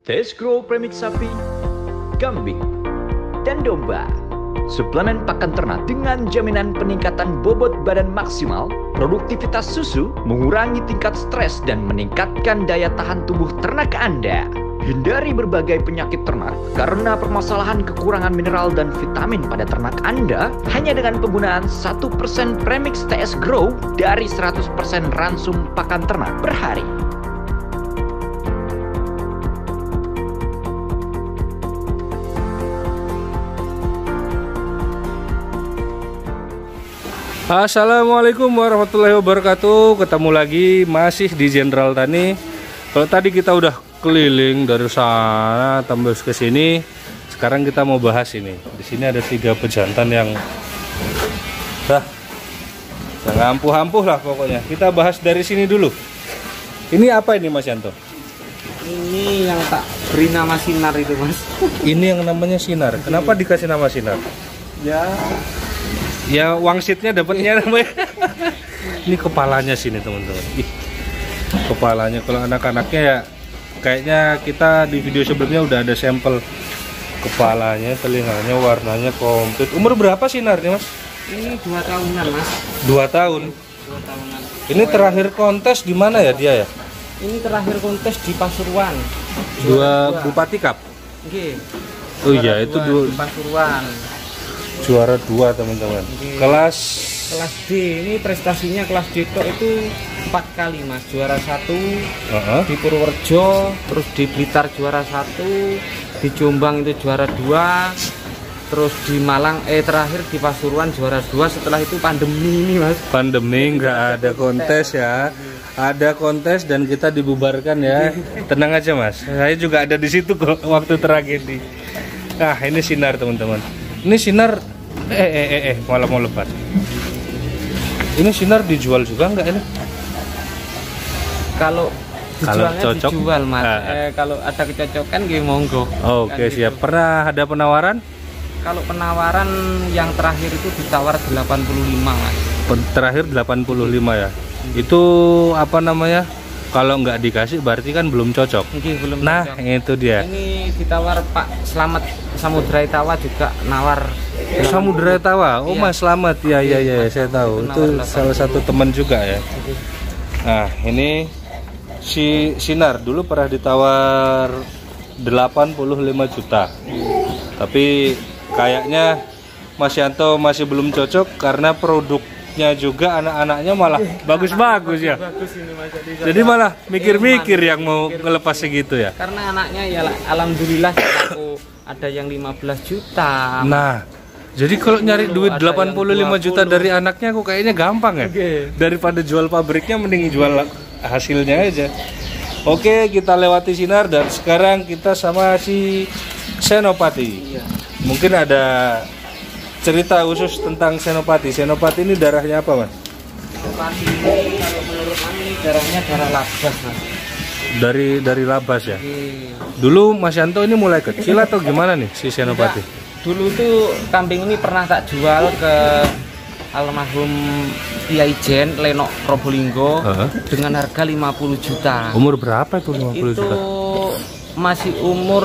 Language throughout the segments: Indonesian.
TS Grow premix sapi, kambing, dan domba. Suplemen pakan ternak dengan jaminan peningkatan bobot badan maksimal, produktivitas susu, mengurangi tingkat stres, dan meningkatkan daya tahan tubuh ternak Anda. Hindari berbagai penyakit ternak karena permasalahan kekurangan mineral dan vitamin pada ternak Anda hanya dengan penggunaan 1% premix TS Grow dari 100% ransum pakan ternak per hari. Assalamualaikum warahmatullahi wabarakatuh. Ketemu lagi masih di Jenderal Tani. Kalau tadi kita udah keliling dari sana tembus ke sini, sekarang kita mau bahas ini. Di sini ada 3 pejantan yang ampuh-ampuh lah pokoknya. Kita bahas dari sini dulu. Ini apa ini Mas Yanto? Ini yang tak beri nama Sinar itu Mas. Ini yang namanya Sinar. Kenapa dikasih nama Sinar? Ya wangsitnya dapatnya namanya. Ini kepalanya sini teman-teman. Kepalanya kalau anak-anaknya ya kayaknya kita di video sebelumnya udah ada sampel kepalanya, telinganya, warnanya komplit. Umur berapa Sinar nih Mas? Ini 2 tahunan Mas. 2 tahun. 2 tahunan. Ini terakhir kontes di mana ya dia ya? Ini terakhir kontes di Pasuruan. Bupati Cup. Oke. Oh iya itu di Pasuruan. Juara 2 teman-teman. Kelas D. Ini prestasinya kelas D itu 4 kali Mas. Juara 1 di Purworejo, terus di Blitar juara 1, di Jombang itu juara 2, terus di Malang terakhir di Pasuruan juara 2. Setelah itu pandemi ini Mas. Pandemi nggak ada kontes ya. Ada kontes dan kita dibubarkan ya. Tenang aja Mas. Saya juga ada di situ kok waktu tragedi. Nah, ini Sinar teman-teman. Ini Sinar malah mau lepas. Ini Sinar dijual juga nggak ini? Kalau dijualnya cocok, dijual Mas. Kalau ada kecocokan nggih monggo. Oke, siap. Gitu. Pernah ada penawaran? Kalau penawaran yang terakhir itu ditawar 85 Mas. Terakhir 85 ya. Itu apa namanya? Kalau nggak dikasih berarti kan belum cocok. Belum nah, cocok. Itu dia. Ini ditawar Pak Slamet Samudra Tawa juga nawar. Samudra Tawa. Oh, iya. Mas Slamet. Ya, saya tahu. Itu salah satu teman juga ya. Nah, ini si Sinar dulu pernah ditawar 85 juta. Tapi kayaknya Mas Yanto masih belum cocok karena produknya juga anak-anaknya malah bagus-bagus ya. Bagus ini Mas. Jadi malah mikir-mikir yang mau ngelepas segitu ya. Karena anaknya ya alhamdulillah aku ada yang 15 juta. Nah, jadi kalau nyari duit 85 juta dari anaknya kok kayaknya gampang ya. Daripada jual pabriknya mending jual hasilnya aja. Oke, kita lewati Sinar dan sekarang kita sama si Senopati. Mungkin ada cerita khusus tentang Senopati. Senopati ini darahnya apa Mas? Senopati ini kalau menurut kami darahnya darah labas Mas. Dari labas ya. Dulu Mas Yanto ini mulai kecil atau gimana nih si Senopati? Dulu tuh kambing ini pernah tak jual ke almarhum Kiai Jen Lenok Probolinggo dengan harga 50 juta. Umur berapa itu 50 juta? Itu masih umur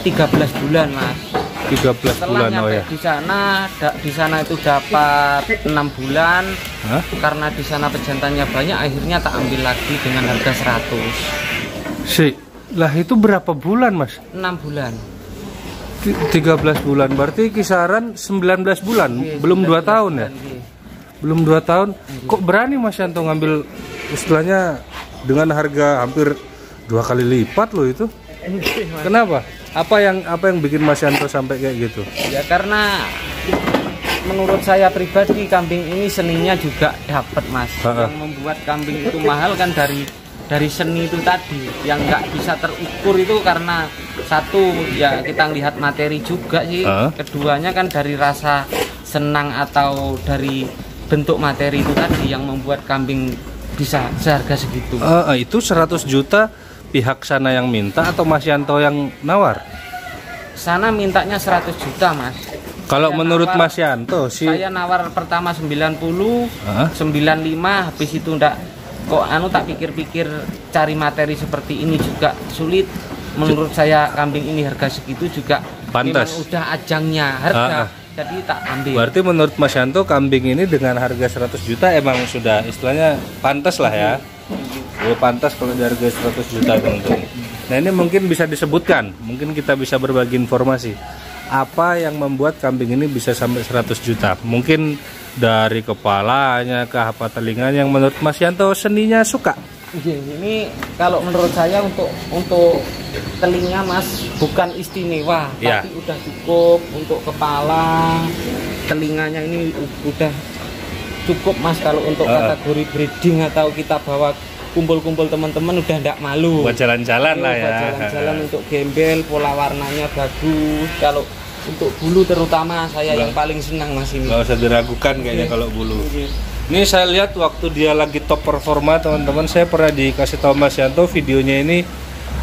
13 bulan Mas. 13 Setelah bulan oh ya. Di sana itu dapat 6 bulan. Karena di sana pejantannya banyak, akhirnya tak ambil lagi dengan harga 100. Lah itu berapa bulan Mas? 6 bulan. 13 bulan berarti kisaran 19 bulan. Belum 2 tahun ya? Belum 2 tahun. Kok berani Mas Yanto ngambil istilahnya dengan harga hampir 2 kali lipat loh itu? Kenapa? Apa yang bikin Mas Yanto sampai kayak gitu? Ya karena menurut saya pribadi kambing ini seninya juga dapat Mas. Yang membuat kambing itu mahal kan dari seni itu tadi yang nggak bisa terukur itu karena satu ya kita lihat materi juga sih. Keduanya kan dari rasa senang atau dari bentuk materi itu tadi yang membuat kambing bisa seharga segitu. Itu 100 juta pihak sana yang minta atau Mas Yanto yang nawar? Sana mintanya 100 juta Mas. Kalau menurut Mas Yanto sih saya nawar pertama 90, 95, habis itu ndak kok tak pikir-pikir cari materi seperti ini juga sulit. menurut saya kambing ini harga segitu juga pantas. memang udah ajangnya harga. Jadi tak ambil. Berarti menurut Mas Yanto kambing ini dengan harga 100 juta emang sudah istilahnya pantas lah ya. Pantas kalau di harga 100 juta teman-teman. Nah ini mungkin bisa disebutkan, mungkin kita bisa berbagi informasi. Apa yang membuat kambing ini bisa sampai 100 juta? Mungkin dari kepalanya ke apa telinganya yang menurut Mas Yanto seninya suka. Ini kalau menurut saya untuk telinga Mas bukan istimewa, ya, tapi udah cukup. Untuk kepala, telinganya ini udah cukup Mas. Kalau untuk kategori breeding atau kita bawa kumpul-kumpul teman-teman udah ndak malu. Buat jalan-jalan lah ya. Jalan-jalan untuk gembel, pola warnanya bagus. Kalau untuk bulu terutama saya yang paling senang Mas ini. Nggak usah diragukan kayaknya kalau bulu. Ini saya lihat waktu dia lagi top performa teman-teman, saya pernah dikasih tahu Mas Yanto videonya ini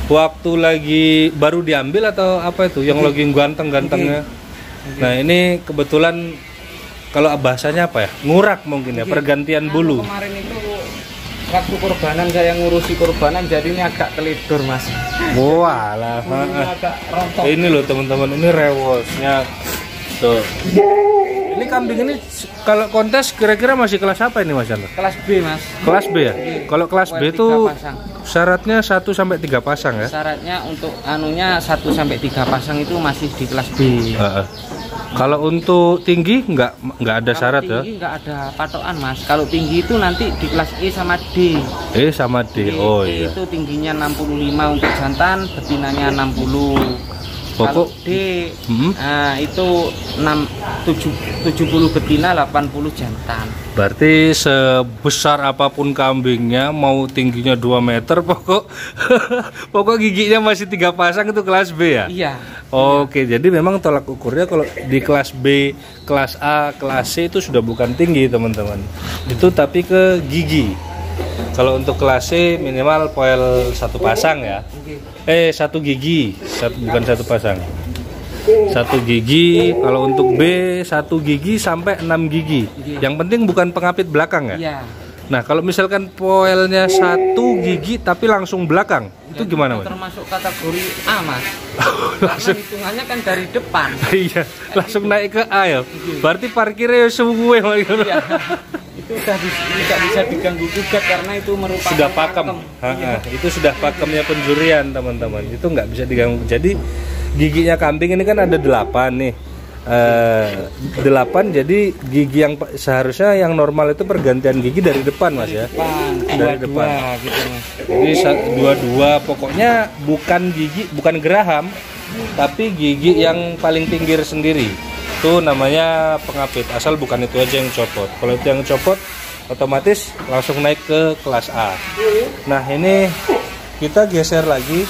waktu lagi baru diambil atau apa itu yang lagi ganteng-gantengnya. Nah ini kebetulan kalau bahasanya apa ya, ngurak mungkin ya, pergantian bulu. Kemarin itu waktu kurbanan saya ngurusi kurbanan jadi ini agak teledor Mas. Wah lah, agak rontok. Ini loh teman-teman, ini rewosnya tuh. Ini kambing ini kalau kontes kira-kira masih kelas apa ini Mas Yanto? Kelas B Mas. Kelas B ya? Kalau kelas B itu syaratnya 1 sampai 3 pasang ya? Syaratnya untuk anunya 1 sampai 3 pasang itu masih di kelas B. Kalau untuk tinggi nggak ada syarat ya? Tinggi nggak ada patokan Mas. Kalau tinggi itu nanti di kelas E sama D. E sama D. Oh E iya. itu tingginya 65 untuk jantan, betinanya 60. Kalau D itu 70 betina, 80 jantan. Berarti sebesar apapun kambingnya, mau tingginya 2 meter, pokok giginya masih 3 pasang itu kelas B ya? Iya. Oke, jadi memang tolak ukurnya kalau di kelas B, kelas A, kelas C itu sudah bukan tinggi teman-teman. Itu tapi ke gigi. Kalau untuk kelas C minimal poel 1 pasang ya. 1 gigi, bukan 1 pasang. 1 gigi. Kalau untuk B 1 gigi sampai 6 gigi. Yang penting bukan pengapit belakang ya. Iya. Nah kalau misalkan poelnya 1 gigi tapi langsung belakang, itu gimana Mas? Termasuk kategori A Mas. Karena hitungannya kan dari depan. Iya, langsung naik ke A ya. Berarti parkirnya semuanya Mas. Iya. Itu tidak bisa diganggu gugat karena itu merupakan sudah pakem. Itu sudah pakemnya penjurian teman-teman. Itu nggak bisa diganggu. Jadi giginya kambing ini kan ada 8 nih. 8, jadi gigi yang seharusnya yang normal itu pergantian gigi dari depan Mas ya. Dari depan. Gitu Mas. Jadi 22 pokoknya bukan gigi, bukan geraham, tapi gigi yang paling pinggir sendiri. Itu namanya pengapit, asal bukan itu aja yang copot. Kalau itu yang copot otomatis langsung naik ke kelas A. Nah ini kita geser lagi.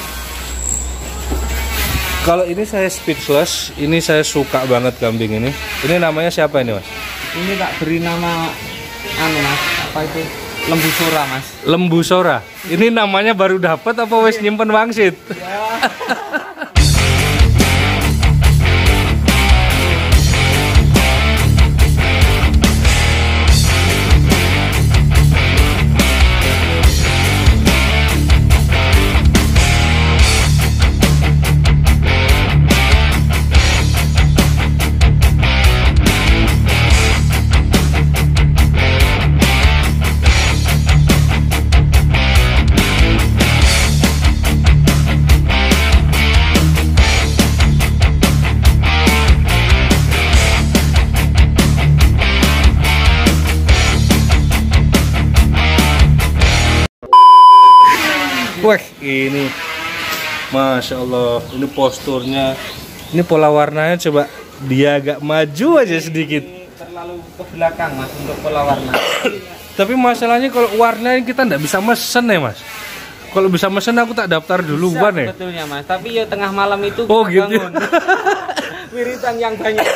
Kalau ini saya speechless, ini saya suka banget kambing ini. Ini namanya siapa ini Mas? Ini tak beri nama Mas, apa itu? Lembu Sora Mas. Lembu Sora. Ini namanya baru dapat apa wes nyimpen wangsit? Ya. Wah ini Masya Allah, ini posturnya, ini pola warnanya coba dia agak maju aja sedikit. Terlalu ke belakang Mas untuk pola warna. Tapi masalahnya kalau warnanya kita nggak bisa mesen ya Mas. Kalau bisa mesen aku tak daftar duluan ya. Betulnya Mas, tapi ya tengah malam itu oh gitu. Wiritan yang banyak.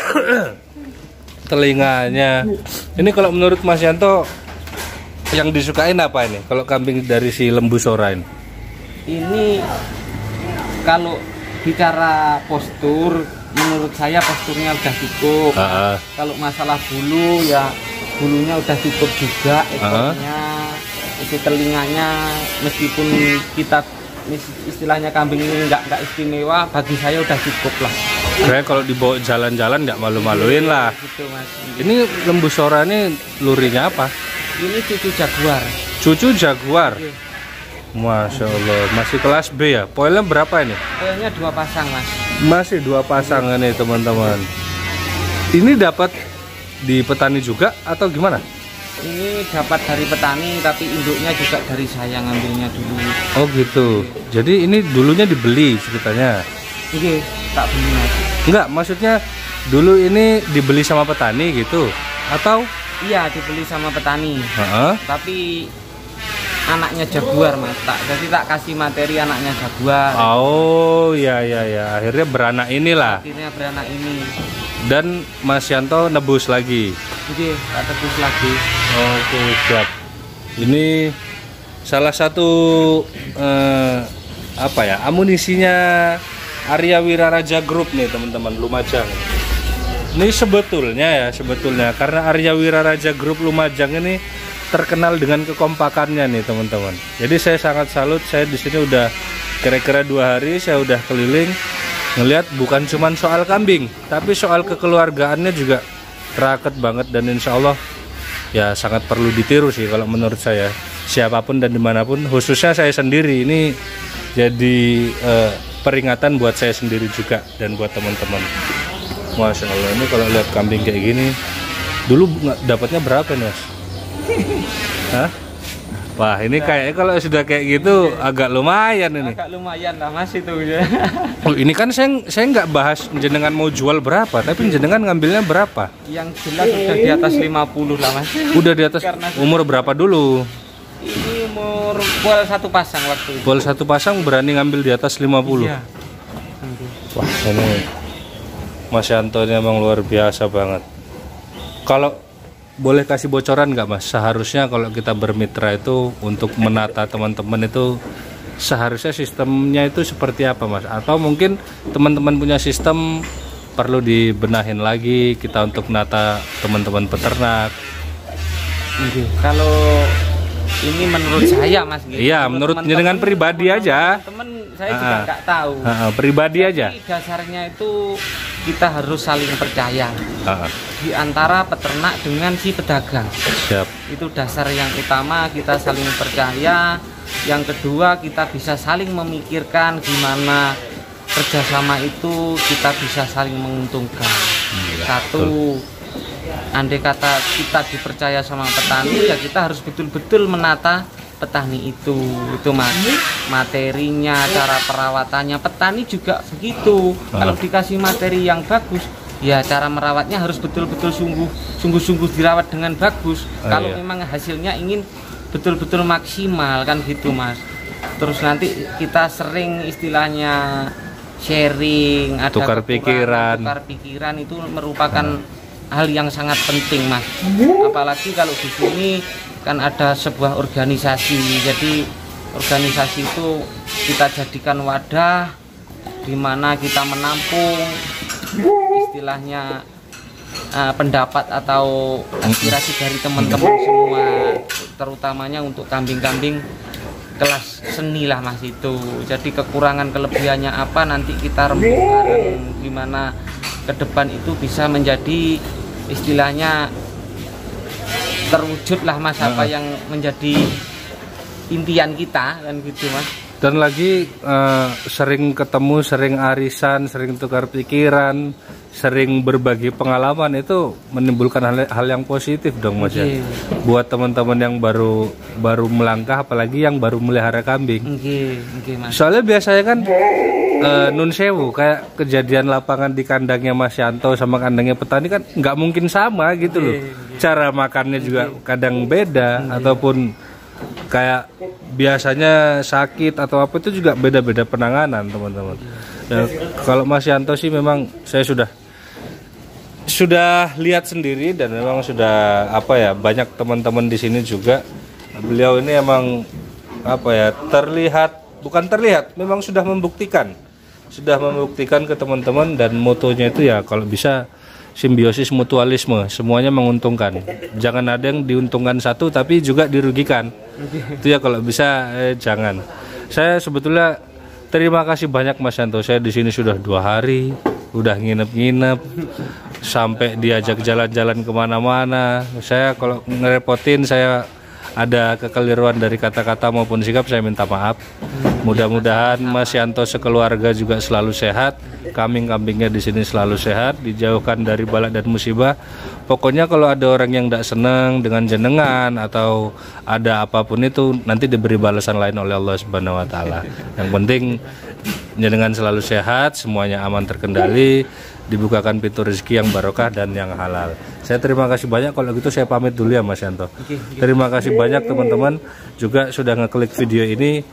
Telinganya. Ini kalau menurut Mas Yanto yang disukain apa ini? Kalau kambing dari si Lembu Sora ini? Ini kalau bicara postur, menurut saya posturnya udah cukup. Kalau masalah bulu ya bulunya udah cukup juga, ekornya, itu telinganya meskipun kita istilahnya kambing ini nggak istimewa, bagi saya udah cukup lah. Kayaknya kalau dibawa jalan-jalan nggak malu-maluin lah. Gitu, Mas. Ini lembu sora ini lurinya apa? Ini cucu jaguar. Cucu jaguar. Oke. Masya Allah, masih kelas B ya. Poilnya berapa ini? Poilnya 2 pasang, Mas. Masih 2 pasang nih teman-teman. Ini dapat di petani juga atau gimana? Ini dapat dari petani, tapi induknya juga dari saya ngambilnya dulu. Oh gitu. Jadi ini dulunya dibeli ceritanya? Oke, tak beli, Mas. Enggak, maksudnya dulu ini dibeli sama petani gitu? Atau? Iya, dibeli sama petani. Heeh. Tapi anaknya jaguar, Mas. Jadi tak kasih materi anaknya jaguar. Oh ya ya ya, akhirnya beranak inilah. Akhirnya beranak ini. Dan Mas Yanto nebus lagi. Oke, tak tebus lagi. Oke, siap. Ini salah satu apa ya, amunisinya Arya Wiraraja Group nih teman-teman, Lumajang. Ini sebetulnya karena Arya Wiraraja Group Lumajang ini terkenal dengan kekompakannya nih teman-teman. Jadi saya sangat salut, saya di sini udah kira-kira 2 hari saya udah keliling ngelihat bukan cuman soal kambing, tapi soal kekeluargaannya juga raket banget, dan insya Allah ya sangat perlu ditiru sih kalau menurut saya, siapapun dan dimanapun, khususnya saya sendiri. Ini jadi peringatan buat saya sendiri juga dan buat teman-teman. Masya Allah, ini kalau lihat kambing kayak gini, dulu dapatnya berapa nih, Mas? Hah? Wah, ini kayaknya kalau sudah kayak gitu agak lumayan ini. Agak lumayan lah, Mas, itu. Oh, ini kan saya nggak bahas jenengan mau jual berapa, tapi jenengan ngambilnya berapa? Yang jelas udah di atas 50 lah, Mas. Udah di atas. Umur berapa dulu? Ini umur poil 1 pasang waktu itu. Poil 1 pasang berani ngambil di atas 50. Iya. Wah, ini Mas Yanto ini emang luar biasa banget. Kalau boleh kasih bocoran nggak, Mas? Seharusnya kalau kita bermitra itu untuk menata teman-teman itu seharusnya sistemnya itu seperti apa, Mas? Atau mungkin teman-teman punya sistem perlu dibenahin lagi kita untuk menata teman-teman peternak? Kalau ini menurut saya, Mas. Iya, menurut jenengan pribadi aja. Teman saya juga nggak tahu. Pribadi aja. Tapi dasarnya itu kita harus saling percaya di antara peternak dengan si pedagang. Siap. Itu dasar yang utama, kita saling percaya. Yang kedua, kita bisa saling memikirkan gimana kerjasama itu kita bisa saling menguntungkan. Satu, andai kata kita dipercaya sama petani, ya kita harus betul-betul menata petani itu Mas. Materinya, cara perawatannya, petani juga begitu. Kalau dikasih materi yang bagus, ya cara merawatnya harus betul-betul sungguh-sungguh dirawat dengan bagus. Kalau memang hasilnya ingin betul-betul maksimal kan gitu, Mas. Terus nanti kita sering istilahnya sharing, ada tukar pikiran itu merupakan hal yang sangat penting, Mas. Apalagi kalau di sini kan ada sebuah organisasi, jadi organisasi itu kita jadikan wadah di mana kita menampung istilahnya pendapat atau aspirasi dari teman-teman semua, terutamanya untuk kambing-kambing kelas seni lah, Mas, itu. Jadi kekurangan kelebihannya apa nanti kita rembuk bareng gimana ke depan itu bisa menjadi istilahnya terwujud lah, Mas, apa yang menjadi impian kita kan gitu, Mas. Dan lagi sering ketemu, sering arisan, sering tukar pikiran, sering berbagi pengalaman, itu menimbulkan hal yang positif dong, Mas, ya. Buat teman-teman yang baru melangkah, apalagi yang baru melihara kambing. Mas. Soalnya biasanya kan nun sewu, kayak kejadian lapangan di kandangnya Mas Yanto sama kandangnya petani kan nggak mungkin sama gitu loh. Cara makannya juga kadang beda, ataupun kayak biasanya sakit atau apa itu juga beda-beda penanganan, teman-teman. Ya, kalau Mas Yanto sih memang saya sudah lihat sendiri, dan memang sudah banyak teman-teman di sini juga. Beliau ini emang memang sudah membuktikan ke teman-teman, dan motonya itu ya kalau bisa simbiosis mutualisme, semuanya menguntungkan. Jangan ada yang diuntungkan satu tapi juga dirugikan. Itu ya kalau bisa jangan. Saya sebetulnya terima kasih banyak Mas Yanto. Saya di sini sudah 2 hari, udah nginep-nginep, sampai diajak jalan-jalan kemana-mana. Saya kalau ngerepotin, saya ada kekeliruan dari kata-kata maupun sikap, saya minta maaf. Mudah-mudahan Mas Yanto sekeluarga juga selalu sehat, kambing-kambingnya di sini selalu sehat, dijauhkan dari bala dan musibah. Pokoknya kalau ada orang yang tidak senang dengan jenengan atau ada apapun itu, nanti diberi balasan lain oleh Allah Subhanahu wa taala. Yang penting jenengan selalu sehat, semuanya aman terkendali, dibukakan pintu rezeki yang barokah dan yang halal. Saya terima kasih banyak. Kalau gitu saya pamit dulu ya Mas Yanto. Terima kasih banyak teman-teman juga sudah ngeklik video ini.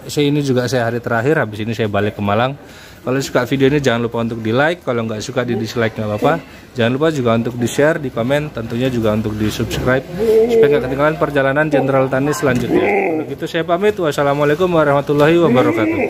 Ini juga saya hari terakhir, habis ini saya balik ke Malang. Kalau suka video ini jangan lupa untuk di like, kalau nggak suka di dislike nggak apa-apa. Jangan lupa juga untuk di share, di komen, tentunya juga untuk di subscribe supaya nggak ketinggalan perjalanan Jenderal Tani selanjutnya. Kalau gitu saya pamit. Wassalamualaikum warahmatullahi wabarakatuh.